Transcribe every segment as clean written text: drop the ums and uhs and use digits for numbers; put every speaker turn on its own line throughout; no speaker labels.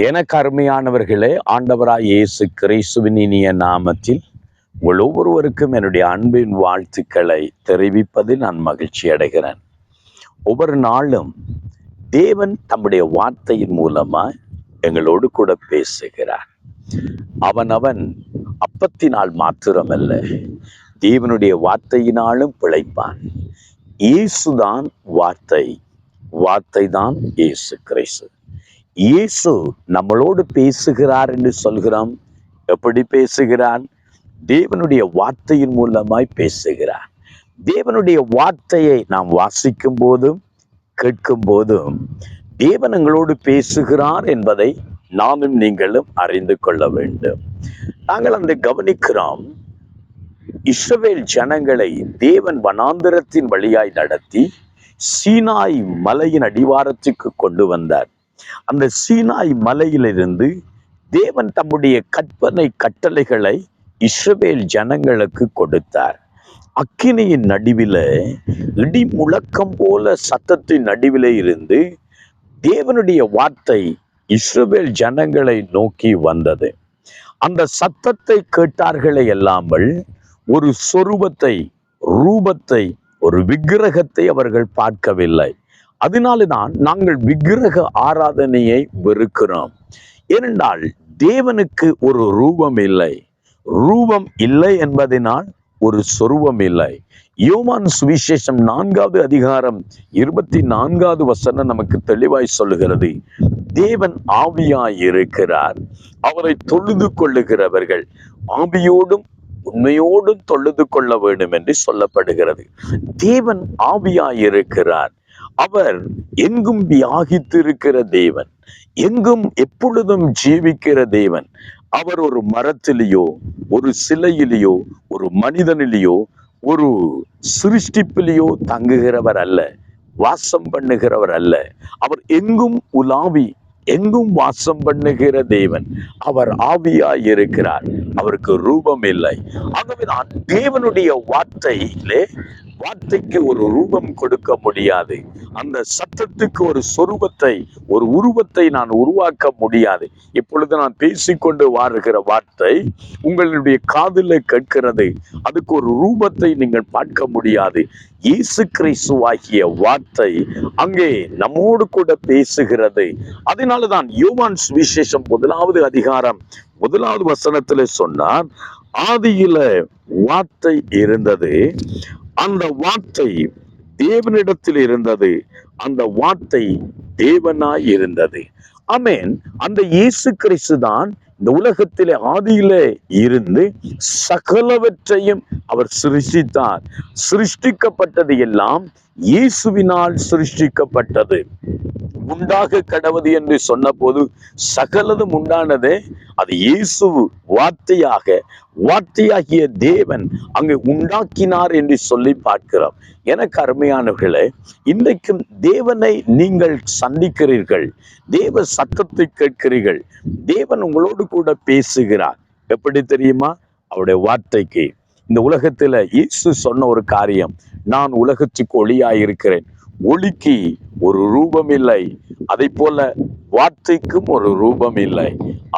எனக்கு அருமையானவர்களே, ஆண்டவராய் இயேசு கிறிஸ்துவின் இனிய நாமத்தில் உங்கள் ஒவ்வொருவருக்கும் என்னுடைய அன்பின் வாழ்த்துக்களை தெரிவிப்பதில் நான் மகிழ்ச்சி அடைகிறேன். ஒவ்வொரு நாளும் தேவன் தம்முடைய வார்த்தையின் மூலமா எங்களோடு கூட பேசுகிறார். அவன் அப்பத்தினால் மாத்திரமல்ல, தேவனுடைய வார்த்தையினாலும் பிழைப்பான். இயேசுதான் வார்த்தை, வார்த்தை தான் இயேசு கிறிஸ்து. இயேசு நம்மளோடு பேசுகிறார் என்று சொல்கிறோம். எப்படி பேசுகிறார்? தேவனுடைய வார்த்தையின் மூலமாய் பேசுகிறார். தேவனுடைய வார்த்தையை நாம் வாசிக்கும் போதும் கேட்கும் போதும் தேவன் எங்களோடு பேசுகிறார் என்பதை நானும் நீங்களும் அறிந்து கொள்ள வேண்டும். நாங்கள் அந்த கவனிக்கிறோம். இஸ்ரவேல் ஜனங்களை தேவன் வனாந்திரத்தின் வழியாய் நடத்தி சீனாய் மலையின் அடிவாரத்துக்கு கொண்டு வந்தார். அந்த சீனாய் மலையிலிருந்து தேவன் தம்முடைய கற்பனை கட்டளைகளை இஸ்ரவேல் ஜனங்களுக்கு கொடுத்தார். அக்கினியின் நடுவில இடி முழக்கம் போல சத்தத்தின் நடுவில இருந்து தேவனுடைய வார்த்தை இஸ்ரவேல் ஜனங்களை நோக்கி வந்தது. அந்த சத்தத்தை கேட்டார்களே அல்லாமல் ஒரு சொரூபத்தை, ரூபத்தை, ஒரு விக்கிரகத்தை அவர்கள் பார்க்கவில்லை. அதனால்தான் நாங்கள் விக்கிரக ஆராதனையை வெறுக்கிறோம். ஏனென்றால் தேவனுக்கு ஒரு ரூபம் இல்லை. ரூபம் இல்லை என்பதனால் ஒரு சொரூபம் இல்லை. யோவான் சுவிசேஷம் 4வது அதிகாரம் 24வது வசனம் நமக்கு தெளிவாய் சொல்லுகிறது. தேவன் ஆவியாய் இருக்கிறார். அவரை தொழுது கொள்ளுகிறவர்கள் ஆவியோடும் உண்மையோடும் தொழுது கொள்ள வேண்டும் என்று சொல்லப்படுகிறது. தேவன் ஆவியாய் இருக்கிறார். அவர் எங்கும் வியாகித்திருக்கிற தேவன், எங்கும் எப்பொழுதும் ஜீவிக்கிற தேவன். அவர் ஒரு மரத்திலேயோ, ஒரு சிலையிலேயோ, ஒரு மனிதனிலேயோ, ஒரு சிருஷ்டிப்பிலேயோ தங்குகிறவர் அல்ல, வாசம் பண்ணுகிறவர் அல்ல. அவர் எங்கும் உலாவி எங்கும் வாசம் பண்ணுகிற தேவன். அவர் ஆவியாய் இருக்கிறார். அவருக்கு ரூபம் இல்லை. ஆகவே நான் தேவனுடைய வார்த்தைக்கு ஒரு ரூபம் கொடுக்க முடியாது. அந்த சத்தத்துக்கு ஒரு சொரூபத்தை, ஒரு உருவத்தை நான் உருவாக்க முடியாது. இப்பொழுது நான் பேசிக்கொண்டு வாருகிற வார்த்தை உங்களுடைய காதில் கேட்கிறது. அதுக்கு ஒரு ரூபத்தை நீங்கள் பார்க்க முடியாது. இயேசு கிறிஸ்துவாகிய வார்த்தை அங்கே நம்மோடு கூட பேசுகிறது. அதனாலதான் யோவான் சுவிசேஷம் 1வது அதிகாரம் 1வது வசனத்துல சொன்னார், ஆதியில வார்த்தை இருந்தது, அந்த வார்த்தை தேவனிடத்தில் இருந்தது, அந்த வார்த்தை தேவனாய் இருந்தது. ஆமென். அந்த இயேசு கிறிஸ்து தான் இந்த உலகத்திலே ஆதியிலே இருந்து சகலவற்றையும் அவர் சிருஷ்டித்தார். சிருஷ்டிக்கப்பட்டது எல்லாம் இயேசுவினால் சிருஷ்டிக்கப்பட்டது. உண்டாக கடவுது என்று சொன்ன போது சகலதும் உண்டானதே அது இயேசு வார்த்தையாகிய தேவன் அங்கு உண்டாக்கினார் என்று சொல்லி பார்க்கிறோம். எனக்கு அருமையானவர்களே, இன்றைக்கும் தேவனை நீங்கள் சந்திக்கிறீர்கள், தேவ சத்தத்தை கேட்கிறீர்கள். தேவன் உங்களோடு கூட பேசுகிறார். எப்படி தெரியுமா? அவருடைய வார்த்தைக்கு. இந்த உலகத்துல இயேசு சொன்ன ஒரு காரியம், நான் உலகத்துக்கு ஒளியாயிருக்கிறேன். ஒளிக்கு ஒரு ரூபம் இல்லை, அதை போல வார்த்தைக்கும் ஒரு ரூபம் இல்லை.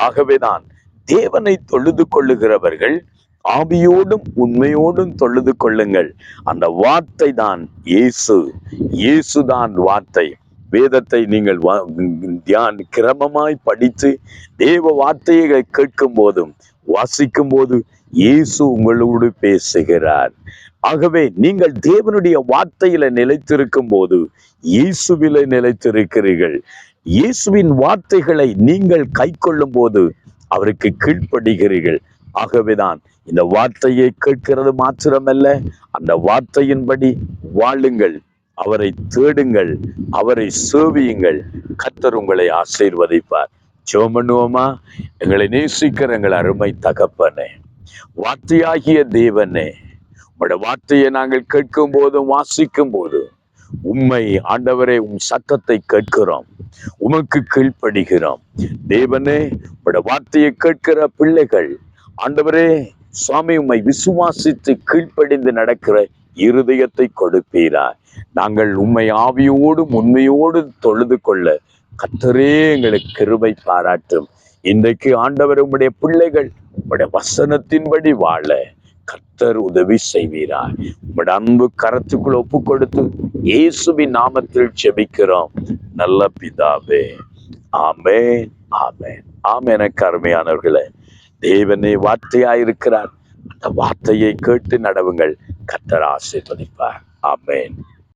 ஆகவேதான் தேவனை தொழுது கொள்ளுகிறவர்கள் ஆவியோடும் உண்மையோடும் தொழுது கொள்ளுங்கள். அந்த வார்த்தை தான் இயேசு. இயேசுதான் வார்த்தை. வேதத்தை நீங்கள் கிரமமாய் படித்து தேவ வார்த்தையை கேட்கும் போதும் வாசிக்கும் போது இயேசு உங்களோடு பேசுகிறார். ஆகவே நீங்கள் தேவனுடைய வார்த்தையில நிலைத்திருக்கும் போது இயேசுவில நிலைத்திருக்கிறீர்கள். இயேசுவின் வார்த்தைகளை நீங்கள் கை கொள்ளும் போது அவருக்கு கீழ்ப்படுகிறீர்கள். ஆகவேதான் இந்த வார்த்தையை கேட்கிறது மாத்திரமல்ல, அந்த வார்த்தையின்படி வாழுங்கள், அவரை தேடுங்கள், அவரை சேவியுங்கள். கர்த்தர் உங்களை ஆசீர்வதிப்பார். ஜெபம் பண்ணுவோமா? எங்களை நேசிக்கிற எங்கள் அருமை தகப்பனே, வார்த்தையாகிய தேவனே, உங்களுடைய வார்த்தையை நாங்கள் கேட்கும் போதும் வாசிக்கும் போதும் உம்மை ஆண்டவரே, சத்தத்தை கேட்கிறோம், உமக்கு கீழ்ப்படுகிறோம். தேவனே, உங்களுடைய வார்த்தையை கேட்கிற பிள்ளைகள் ஆண்டவரே சுவாமி, உம்மை விசுவாசித்து கீழ்ப்படிந்து நடக்கிற இருதயத்தை கொடுப்பீராய். நாங்கள் உம்மை ஆவியோடும் உண்மையோடும் தொழுது கொள்ள கர்த்தரே எங்களுக்கு கிருபை பாராட்டும். இன்றைக்கு ஆண்டவர் உம்முடைய பிள்ளைகள் உம்முடைய வசனத்தின்படி வாழ கர்த்தர் உதவி செய்வீராய். உம்முடைய அன்பு கரத்துக்குள் ஒப்பு கொடுத்து இயேசுவின் நாமத்தில் ஜெபிக்கிறோம் நல்ல பிதாவே. ஆமென், ஆமென், ஆமென். எனக்கு அருமையானவர்களே, தேவனே வார்த்தையாயிருக்கிறார். அந்த வார்த்தையை கேட்டு நடவுங்கள். கர்த்தர் ஆசீர்வதிப்பார். ஆமென்.